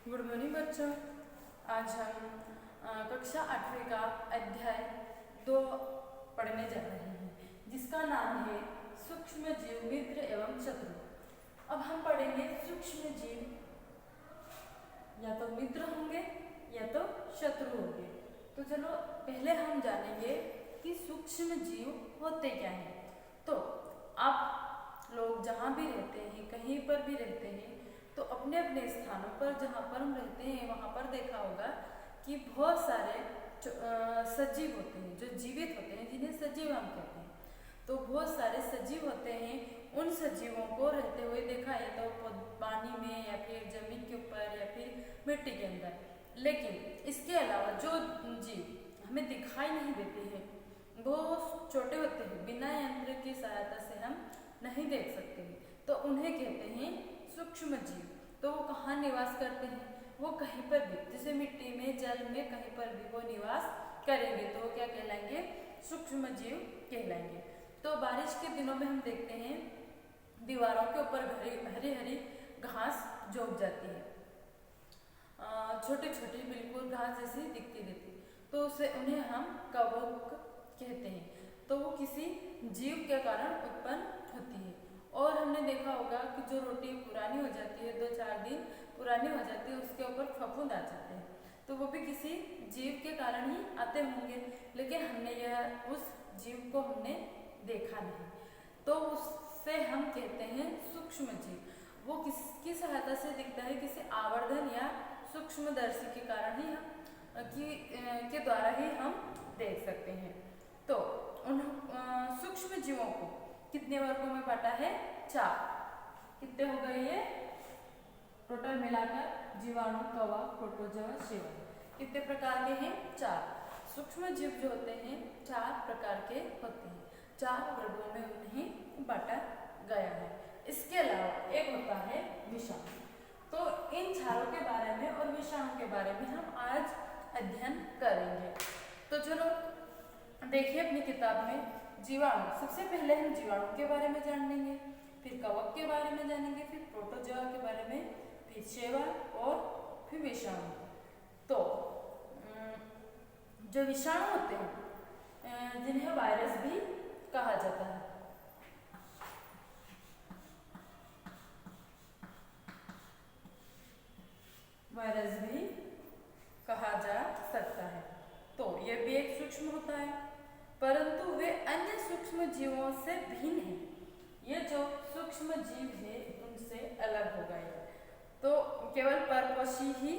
Good morning बच्चों। आज हम कक्षा 8वीं का अध्याय 2 पढ़ने जा रहे हैं, जिसका नाम है सूक्ष्म जीव, मित्र एवं शत्रु। अब हम पढ़ेंगे सूक्ष्म जीव, या तो मित्र होंगे या तो शत्रु होंगे। तो चलो पहले हम जानेंगे कि सूक्ष्म जीव होते क्या हैं। तो आप लोग जहाँ भी रहते हैं, कहीं पर भी रहते हैं, तो अपने अपने स्थानों पर जहाँ पर हम रहते हैं वहाँ पर देखा होगा कि बहुत सारे सजीव होते हैं, जो जीवित होते हैं, जिन्हें सजीव हम कहते हैं। तो बहुत सारे सजीव होते हैं। उन सजीवों को रहते हुए देखा है, तो पानी में या फिर जमीन के ऊपर या फिर मिट्टी के अंदर। लेकिन इसके अलावा जो जीव हमें दिखाई नहीं देते हैं, वो छोटे होते हैं, बिना यंत्र की सहायता से हम नहीं देख सकते हैं, तो उन्हें कहते हैं सूक्ष्म जीव। तो वो कहाँ निवास करते हैं? वो कहीं पर भी, जैसे मिट्टी में, जल में, कहीं पर भी वो निवास करेंगे, तो वो क्या कहलाएंगे? सूक्ष्म जीव कहलाएंगे। तो बारिश के दिनों में हम देखते हैं दीवारों के ऊपर हरी हरी घास जम जाती है, छोटी छोटी बिल्कुल घास जैसी दिखती रहती, तो उसे उन्हें हम कवक कहते हैं। तो वो किसी जीव के कारण उत्पन्न होती है। और हमने देखा होगा कि जो रोटी पुरानी हो जाती है, 2-4 दिन पुरानी हो जाती है, उसके ऊपर फफूंद आ जाते हैं, तो वो भी किसी जीव के कारण ही आते होंगे। लेकिन हमने यह उस जीव को हमने देखा नहीं, तो उससे हम कहते हैं सूक्ष्म जीव। वो किसकी सहायता से दिखता है? किसी आवर्धन या सूक्ष्मदर्शी के कारण ही के द्वारा ही हम देख सकते हैं। तो उन सूक्ष्म जीवों को कितने वर्गों में बांटा है? 4। कितने हो गए ये टोटल मिलाकर? जीवाणु, कवक, प्रोटोजोआ, शैवाल। कितने प्रकार के हैं? 4। सूक्ष्म जीव जो होते हैं 4 प्रकार के होते हैं, 4 वर्गों में उन्हें बांटा गया है। इसके अलावा एक होता है विषाणु। तो इन चारों के बारे में और विषाणु के बारे में हम आज अध्ययन करेंगे। तो चलो देखिए अपनी किताब में जीवाणु। सबसे पहले हम जीवाणु के बारे में जान लेंगे, फिर कवक के बारे में जानेंगे, फिर प्रोटोजोआ के बारे में, फिर शैवाल और फिर विषाणु। तो जो विषाणु होते हैं, जिन्हें वायरस भी कहा जाता है, वायरस भी कहा जा सकता है। तो यह भी एक सूक्ष्म होता है, परंतु वे अन्य सूक्ष्म जीवों से भिन्न हैं। ये जो सूक्ष्म जीव है उनसे अलग हो गए, तो केवल परपोषी ही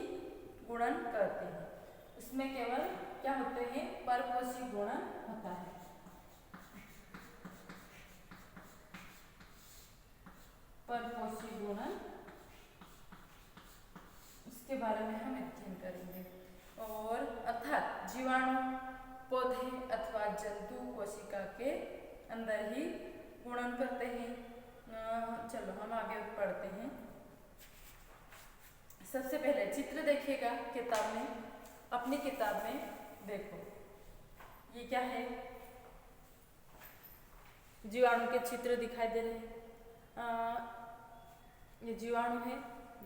गुणन करते हैं। उसमें केवल क्या होते हैं? परपोषी गुणन होता है। परपोषी गुणन, उसके बारे में हम अध्ययन करेंगे। और अर्थात जीवाणु पौधे अथवा जंतु कोशिका के अंदर ही गुणन करते हैं। चलो हम आगे पढ़ते हैं। सबसे पहले चित्र देखिएगा किताब में, अपनी किताब में देखो, ये क्या है? जीवाणु के चित्र दिखाई दे रहे हैं। ये जीवाणु है,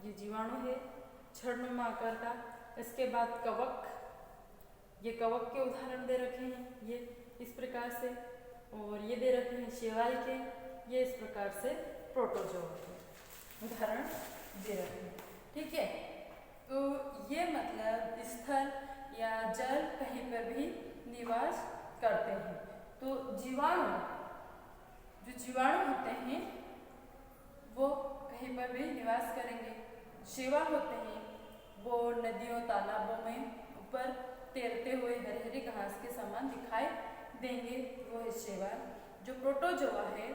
ये जीवाणु है क्षणनुमा आकार का। इसके बाद कवक, ये कवक के उदाहरण दे रखे हैं, ये इस प्रकार से, और ये दे रखे हैं शैवाल के, ये इस प्रकार से प्रोटोजोआ के उदाहरण दे रखे हैं। ठीक है, तो ये मतलब स्थल या जल कहीं पर भी निवास करते हैं। तो जीवाणु, जो जीवाणु होते हैं वो कहीं पर भी निवास करेंगे। शैवाल होते हैं वो नदियों, तालाबों में ऊपर तैरते हुए हरी हरी घास के समान दिखाई देंगे, वो है शैवाल। जो प्रोटोजोआ है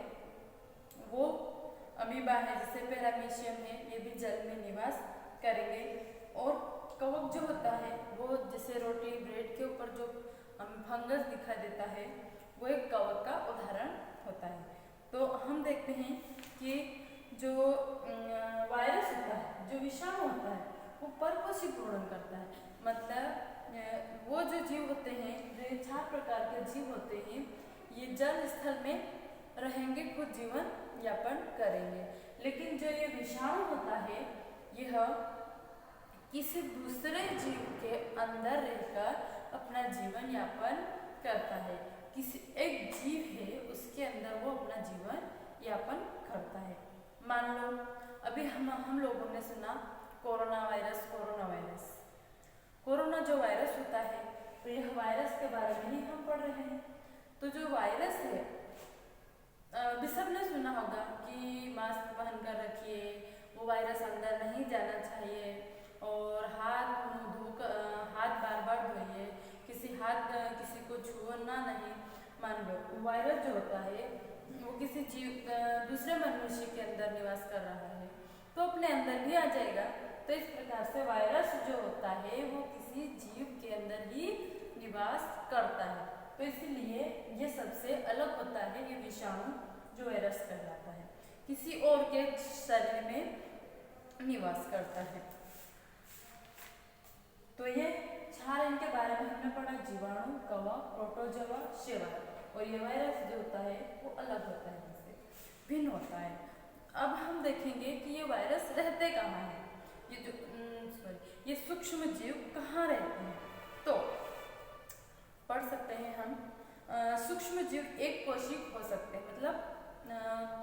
वो अमीबा है, जैसे पैरामीशियम है, ये भी जल में निवास करेंगे। और कवक जो होता है वो जैसे रोटी, ब्रेड के ऊपर जो फंगस दिखाई देता है, वो एक कवक का उदाहरण होता है। तो हम देखते हैं कि जो वायरस होता है, जो विषाणु होता है, वो परपोषी गुणन करता है। मतलब वो जो जीव होते हैं, जो 4 प्रकार के जीव होते हैं, ये जल स्थल में रहेंगे, खुद जीवन यापन करेंगे। लेकिन जो ये विषाणु होता है, यह किसी दूसरे जीव के अंदर रहकर अपना जीवन यापन करता है। किसी एक जीव है उसके अंदर वो अपना जीवन यापन करता है। मान लो अभी हम लोगों ने सुना कोरोना वायरस। कोरोना जो वायरस होता है तो यह वायरस के बारे में ही हम पढ़ रहे हैं। तो जो वायरस है अभी सबने सुना होगा कि मास्क पहन कर रखिए, वो वायरस अंदर नहीं जाना चाहिए, और हाथ मुंह धोकर हाथ बार बार धोइए, किसी को छूना नहीं। मान लो वायरस जो होता है वो किसी दूसरे मनुष्य के अंदर निवास कर रहा है तो अपने अंदर भी आ जाएगा। तो इस प्रकार से वायरस जो होता है वो किसी जीव के अंदर ही निवास करता है। तो इसीलिए ये सबसे अलग होता है, ये विषाणु जो वायरस कहलाता है, किसी और के शरीर में निवास करता है। तो ये चार इनके बारे में हमने पढ़ा, जीवाणु, कवक, प्रोटोजोआ, शैवाल। और ये वायरस जो होता है वो अलग होता है, इससे भिन्न होता है। अब हम देखेंगे कि ये वायरस रहते कहाँ हैं, ये सूक्ष्म जीव कहाँ रहते हैं। तो पढ़ सकते हैं हम, सूक्ष्म जीव एक कोशिक हो सकते हैं, मतलब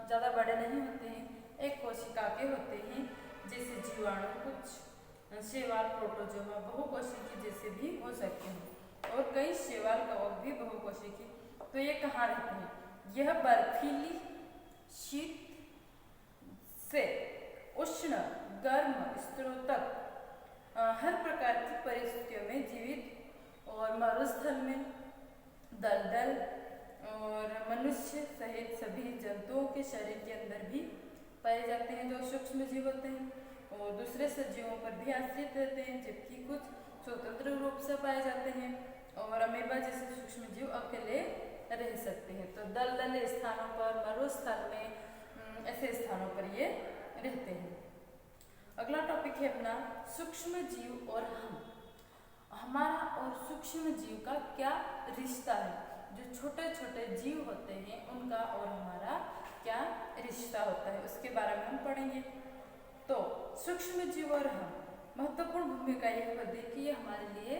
ज़्यादा बड़े नहीं होते हैं, एक कोशिका के होते हैं, जैसे जीवाणु, कुछ शैवाल, प्रोटोजोआ बहुकोशिकीय जैसे भी हो सकते हैं, और कई शैवाल कवक भी बहुकोशिकीय। तो ये कहाँ रहते हैं? यह बर्फीली, शीत से उष्ण गर्म स्तरों तक हर प्रकार की परिस्थितियों में जीवित और मरुस्थल में, दलदल और मनुष्य सहित सभी जंतुओं के शरीर के अंदर भी पाए जाते हैं जो सूक्ष्म जीव होते हैं, और दूसरे सजीवों पर भी आश्रित रहते हैं, जबकि कुछ स्वतंत्र रूप से पाए जाते हैं, और अमीबा जैसे सूक्ष्म जीव अकेले रह सकते हैं। तो दलदल स्थानों पर, मरुस्थल में, ऐसे स्थानों पर ये रहते हैं। अगला टॉपिक है अपना सूक्ष्म जीव और हम। हमारा और सूक्ष्म जीव का क्या रिश्ता है? जो छोटे छोटे जीव होते हैं उनका और हमारा क्या रिश्ता होता है, उसके बारे में हम पढ़ेंगे। तो सूक्ष्म जीव और हम, महत्वपूर्ण भूमिका यह होती है कि ये हमारे लिए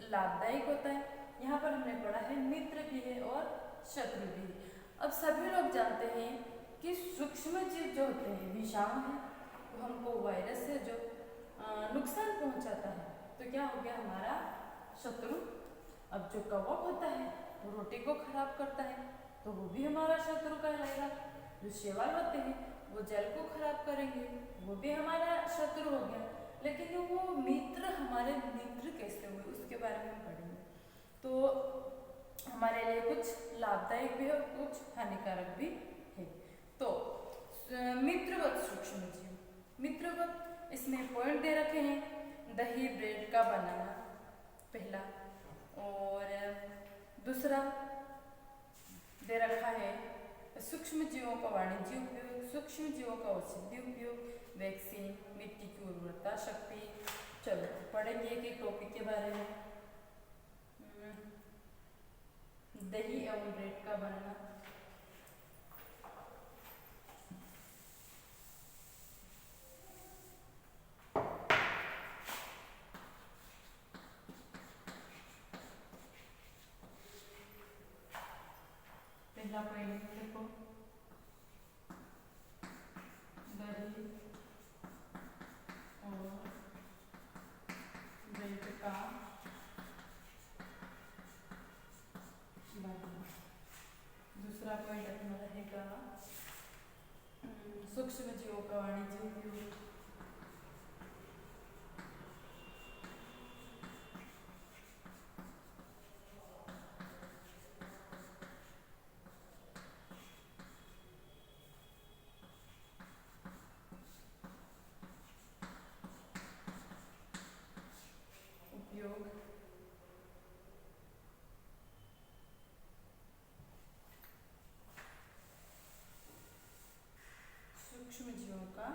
लाभदायक होता है। यहाँ पर हमने पढ़ा है मित्र भी है और शत्रु भी है। अब सभी लोग जानते हैं कि सूक्ष्म जीव जो होते हैं विषाणु है, तो हमको वायरस से जो नुकसान पहुंचाता है, तो क्या हो गया हमारा शत्रु। अब जो कवक होता है वो रोटी को खराब करता है, तो वो भी हमारा शत्रु कहलाएगा। जो शैवाल होते हैं वो जल को खराब करेंगे, वो भी हमारा शत्रु हो गया। लेकिन वो मित्र हमारे मित्र कैसे हुए उसके बारे में हम पढ़ेंगे। तो हमारे लिए कुछ लाभदायक भी है और कुछ हानिकारक भी है। तो मित्रवत सूक्ष्म जीव, मित्रवत इसमें पॉइंट दे रखे हैं, दही ब्रेड का बनाना पहला, और दूसरा दे रखा है सूक्ष्म जीवों का वाणिज्य उपयोग, सूक्ष्म जीवों का औषधि उपयोग, वैक्सीन, मिट्टी की उर्वरता शक्ति। चलो पढ़ेंगे एक टॉपिक के बारे में। दही एवं ब्रेड का बनना। पहला पॉइंट देखो, दही और ब्रेड का बनना। दूसरा पॉइंट अपना रहेगा सूक्ष्म जीवों का वाणिज्य उपयोग। सूक्ष्म जीवों का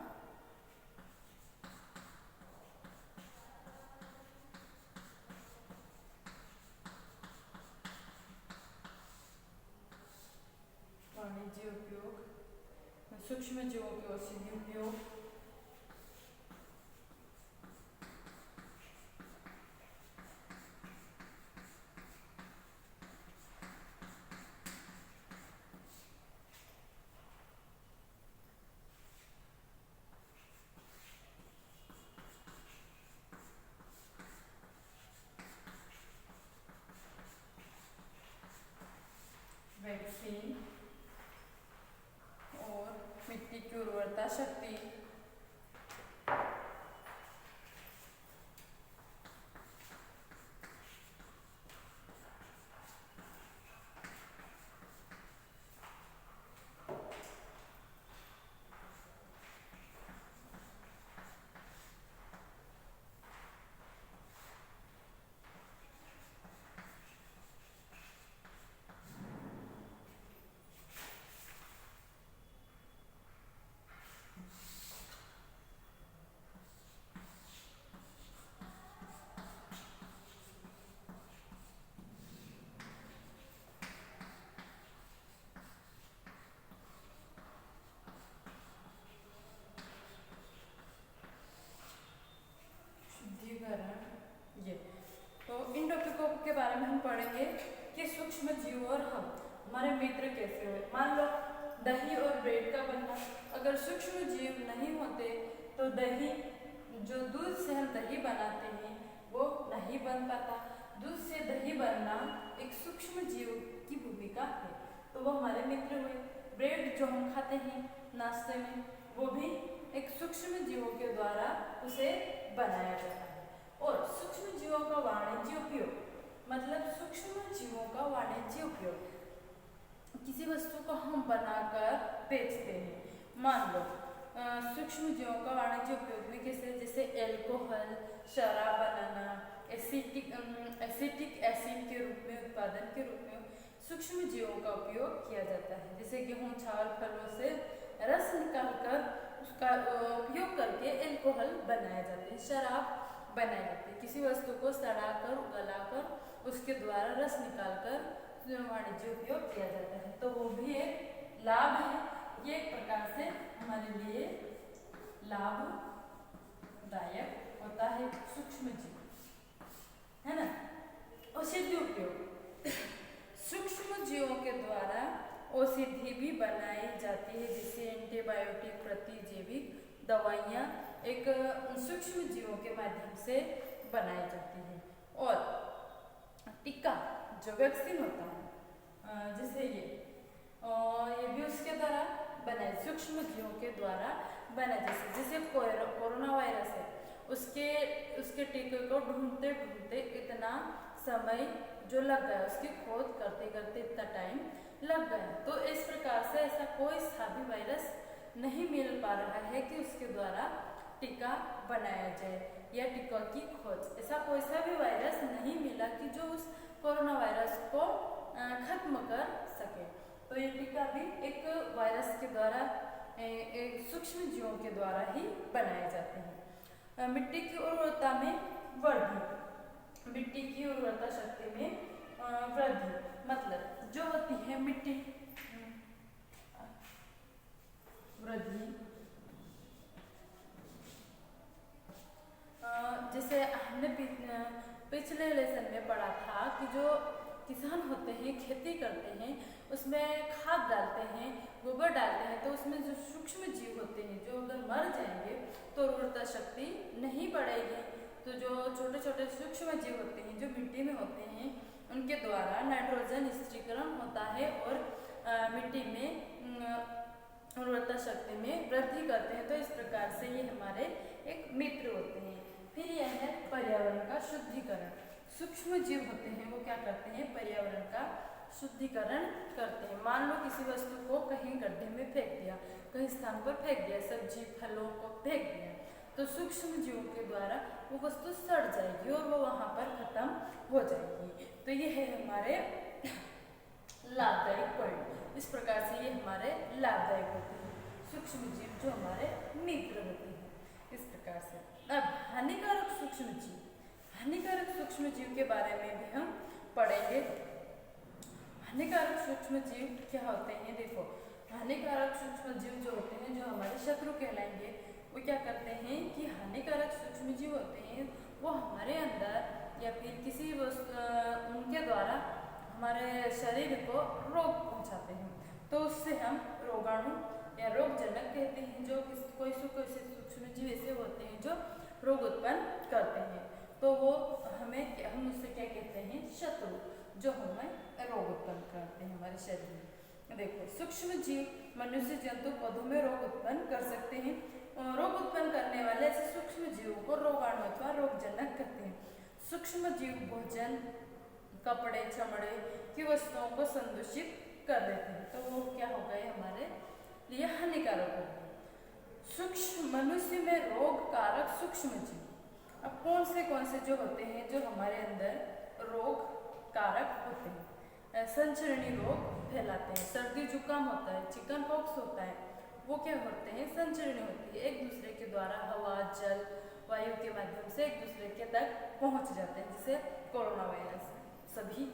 वाणिज्य उपयोग, सूक्ष्म जीवों के औषधि उपयोग, सूक्ष्म जीव नहीं होते तो दही, जो दूध से हम दही बनाते हैं वो नहीं बन पाता। दूध से दही बनना एक सूक्ष्म जीव की भूमिका है। तो वो हमारे मित्र हुए। ब्रेड जो हम खाते हैं नाश्ते में, वो भी एक सूक्ष्म जीवों के द्वारा उसे बनाया जाता है। और सूक्ष्म जीवों का वाणिज्य उपयोग, मतलब सूक्ष्म जीवों का वाणिज्य उपयोग, किसी वस्तु को हम बनाकर बेचते हैं। मान लो सूक्ष्म जीवों का वाणिज्य उपयोग भी कैसे, जैसे एल्कोहल, शराब बनाना, एसिटिक एसिड के रूप में, उत्पादन के रूप में सूक्ष्म जीवों का उपयोग किया जाता है। जैसे गेहूं, चावल, फलों से रस निकालकर उसका उपयोग करके एल्कोहल बनाया जाता है, शराब बनाई जाती है। किसी वस्तु को सड़ाकर, गलाकर उसके द्वारा रस निकालकर वाणिज्य उपयोग किया जाता है। तो वो भी एक लाभ है। ये एक प्रकार से हमारे लिए लाभदायक होता है सूक्ष्म जीव, है ना। औषधि उपयोग, सूक्ष्म जीवों के द्वारा औषधि भी बनाई जाती है, जैसे एंटीबायोटिक, प्रतिजैविक दवाइयाँ एक सूक्ष्म जीवों के माध्यम से बनाई जाती है। और टीका जो वैक्सीन होता है, जैसे ये भी उसके द्वारा बनाए, सूक्ष्म जीवों के द्वारा बना। जैसे कोरोना वायरस है, उसके टीके को ढूंढते ढूंढते इतना समय जो लग गया, उसकी खोज करते करते इतना टाइम लग गया। तो इस प्रकार से ऐसा कोई सा भी वायरस नहीं मिल पा रहा है कि उसके द्वारा टीका बनाया जाए या टीका की खोज, ऐसा कोई सा भी वायरस नहीं मिला कि जो उस कोरोना वायरस को खत्म कर सके। तो ये टीका भी एक वायरस के द्वारा, एक सूक्ष्म जीवों के द्वारा ही बनाए जाते हैं। मिट्टी की उर्वरता में वृद्धि, मिट्टी की उर्वरता शक्ति में वृद्धि, मतलब जो होती है मिट्टी वृद्धि, जैसे हमने पिछले लेसन में पढ़ा था कि जो किसान होते हैं, खेती करते हैं, उसमें खाद डालते हैं, गोबर डालते हैं, तो उसमें जो सूक्ष्म जीव होते हैं जो अगर मर जाएंगे तो उर्वरता शक्ति नहीं बढ़ेगी। तो जो छोटे छोटे सूक्ष्म जीव होते हैं जो मिट्टी में होते हैं, उनके द्वारा नाइट्रोजन स्थिरीकरण होता है और मिट्टी में उर्वरता शक्ति में वृद्धि करते हैं। तो इस प्रकार से ये हमारे एक मित्र होते हैं। फिर यह है पर्यावरण का शुद्धिकरण। सूक्ष्म जीव होते हैं वो क्या करते हैं, पर्यावरण का शुद्धिकरण करते हैं। मान लो किसी वस्तु को कहीं गड्ढे में फेंक दिया, कहीं स्थान पर फेंक दिया, सब्जी फलों को फेंक दिया, तो सूक्ष्म जीवों के द्वारा वो वस्तु सड़ जाएगी और वो वहाँ पर खत्म हो जाएगी। तो ये है हमारे लाभदायक पॉइंट। इस प्रकार से ये हमारे लाभदायक होते हैं सूक्ष्म जीव जो हमारे मित्र होते हैं, इस प्रकार से। अब हानिकारक सूक्ष्म जीव, हानिकारक सूक्ष्म जीव के बारे में भी हम पढ़ेंगे। हानिकारक सूक्ष्म जीव क्या होते हैं, देखो हानिकारक सूक्ष्म जीव जो होते हैं, जो हमारे शत्रु कहलाएंगे, वो क्या करते हैं कि हानिकारक सूक्ष्म जीव होते हैं वो हमारे अंदर या फिर किसी उनके द्वारा हमारे शरीर को रोग पहुंचाते हैं। तो उससे हम रोगाणु या रोगजनक कहते हैं। जो कोई सूक्ष्म जीव ऐसे होते हैं जो रोग उत्पन्न करते हैं, तो वो हम उससे क्या कहते हैं, शत्रु, जो हमें रोग उत्पन्न करते हैं हमारे शरीर में। देखो सूक्ष्म जीव मनुष्य, जंतु, पौधों में रोग उत्पन्न कर सकते हैं। रोग उत्पन्न करने वाले ऐसे सूक्ष्म जीवों को रोगाणु अथवा रोगजनक कहते हैं। सूक्ष्म जीव भोजन, कपड़े, चमड़े की वस्तुओं को संदूषित कर देते हैं, तो वो क्या हो गए, हमारे लिए हानिकारक हो गए। सूक्ष्म मनुष्य में रोग कारक सूक्ष्म जीव, अब कौन से जो होते हैं जो हमारे अंदर रोग कारक होते हैं, संचरणीय रोग फैलाते हैं। सर्दी जुकाम होता है, चिकन पॉक्स होता है, वो क्या होते हैं, संचरणीय होती है, एक दूसरे के द्वारा हवा, जल, वायु के माध्यम से एक दूसरे के तक पहुंच जाते हैं। जैसे कोरोना वायरस, सभी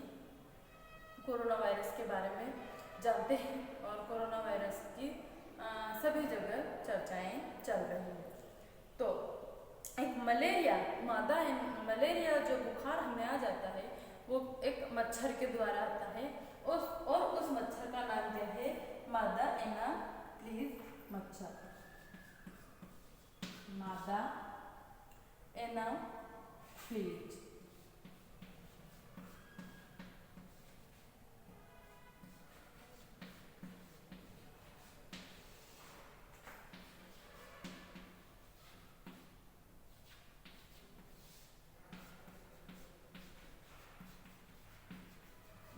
कोरोना वायरस के बारे में जानते हैं और कोरोना वायरस की सभी जगह चर्चाएं चल रही हैं। तो एक मलेरिया, मादा मलेरिया जो बुखार हमें आ जाता है वो एक मच्छर के द्वारा आता है, उस मच्छर का नाम क्या है, मादा एनाप्लिस मच्छर। आधा एनाफिलिज।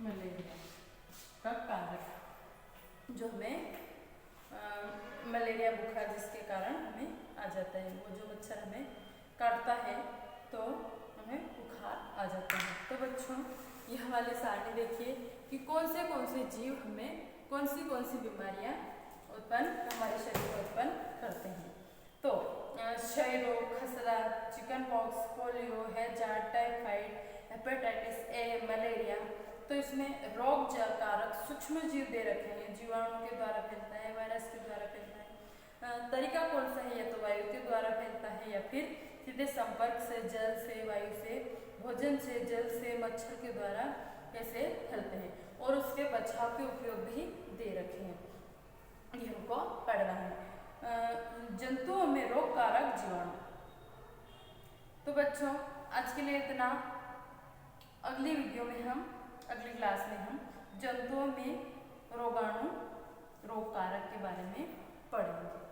मलेरिया का कारक जो हमें मलेरिया बुखार जिसके कारण हमें आ जाता है, वो जो मच्छर हमें काटता है तो हमें बुखार आ जाता है। तो बच्चों ये हमारे सारणी देखिए कि कौन से जीव हमें कौन सी बीमारियां उत्पन्न हमारे शरीर में उत्पन्न करते हैं। तो क्षय रोग, खसरा, चिकन पॉक्स, पोलियो, हैजा, टाइफाइड, हेपेटाइटिस ए, मलेरिया। तो इसमें रोग कारक सूक्ष्म जीव दे रखे हैं, जीवाणु के द्वारा फैलता है, वायरस के द्वारा फैलता है। तरीका कौन सा है, या तो वायु के द्वारा फैलता है या फिर सीधे संपर्क से, जल से, वायु से, भोजन से, जल से, मच्छर के द्वारा कैसे फैलते हैं, और उसके बचाव के उपयोग भी दे रखे हैं, ये हमको पढ़ना है। जंतुओं में रोग कारक जीवाणु। तो बच्चों आज के लिए इतना। अगली वीडियो में अगली क्लास में हम जंतुओं में रोगाणु रोग कारक के बारे में पढ़ेंगे।